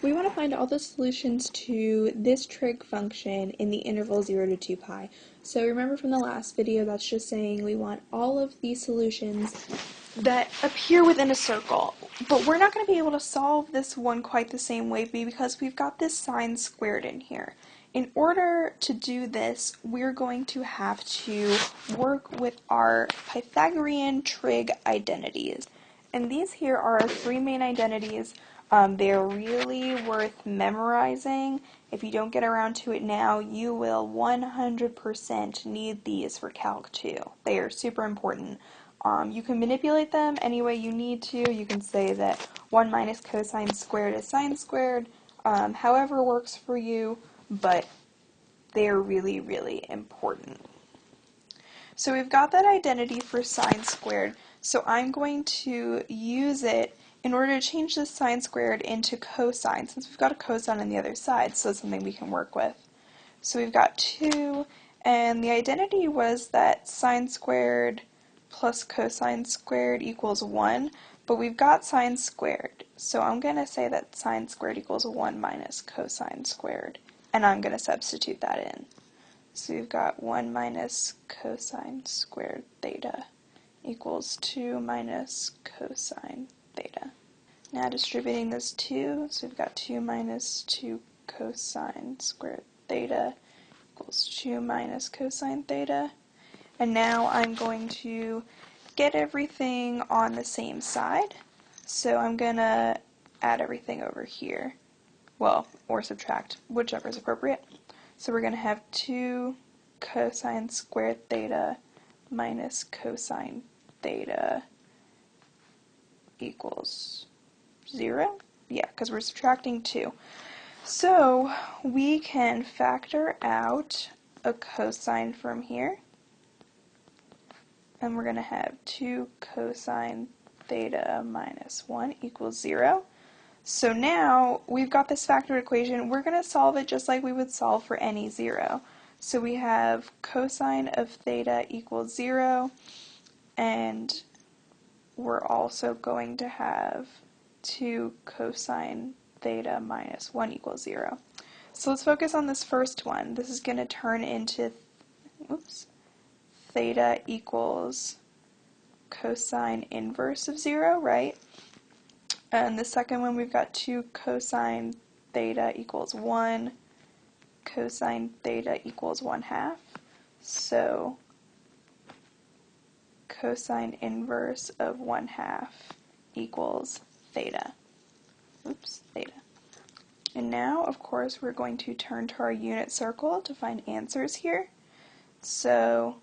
We want to find all the solutions to this trig function in the interval 0 to 2 pi. So remember from the last video, that's just saying we want all of these solutions that appear within a circle. But we're not going to be able to solve this one quite the same way because we've got this sine squared in here. In order to do this, we're going to have to work with our Pythagorean trig identities. And these here are our three main identities. They're really worth memorizing. If you don't get around to it now, you will 100% need these for Calc 2. They are super important. You can manipulate them any way you need to. You can say that 1 minus cosine squared is sine squared, however works for you, but they're really, really important. So we've got that identity for sine squared, so I'm going to use it in order to change this sine squared into cosine, since we've got a cosine on the other side, so it's something we can work with. So we've got 2, and the identity was that sine squared plus cosine squared equals 1, but we've got sine squared, so I'm going to say that sine squared equals 1 minus cosine squared, and I'm going to substitute that in. So we've got 1 minus cosine squared theta equals 2 minus cosine theta. Now distributing this 2, so we've got 2 minus 2 cosine squared theta equals 2 minus cosine theta. And now I'm going to get everything on the same side. So I'm going to add everything over here. Well, or subtract, whichever is appropriate. So we're going to have 2 cosine squared theta minus cosine theta equals 0? Yeah, because we're subtracting 2. So we can factor out a cosine from here. And we're going to have 2 cosine theta minus 1 equals 0. So now we've got this factored equation. We're going to solve it just like we would solve for any 0. So we have cosine of theta equals 0, and we're also going to have 2 cosine theta minus 1 equals 0. So let's focus on this first one. This is going to turn into theta equals cosine inverse of 0, right? And the second one, we've got 2 cosine theta equals 1, cosine theta equals 1/2. So cosine inverse of 1/2 equals theta. Theta. And now, of course, we're going to turn to our unit circle to find answers here. So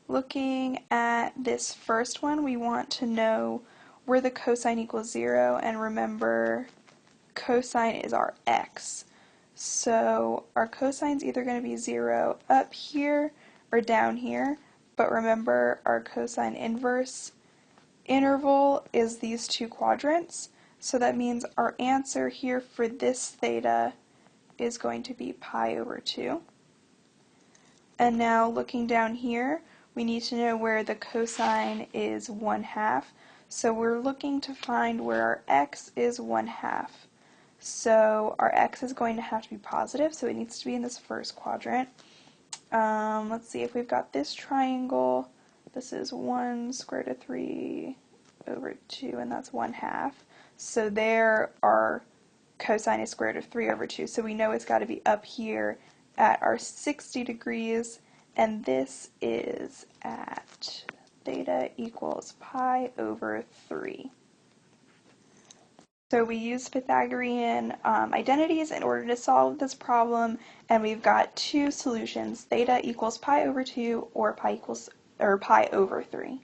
looking at this first one, we want to know where the cosine equals 0, and remember, cosine is our x. So our cosine's either going to be 0 up here or down here, but remember our cosine inverse interval is these two quadrants, so that means our answer here for this theta is going to be pi over 2. And now looking down here, we need to know where the cosine is 1/2. So we're looking to find where our x is 1/2. So our x is going to have to be positive, so it needs to be in this first quadrant. Let's see, if we've got this triangle, this is 1 square root of 3 over 2, and that's 1/2. So there our cosine is square root of 3 over 2, so we know it's got to be up here at our 60 degrees, and this is at theta equals pi over 3. So we use Pythagorean identities in order to solve this problem, and we've got two solutions: theta equals pi over 2 or pi over 3.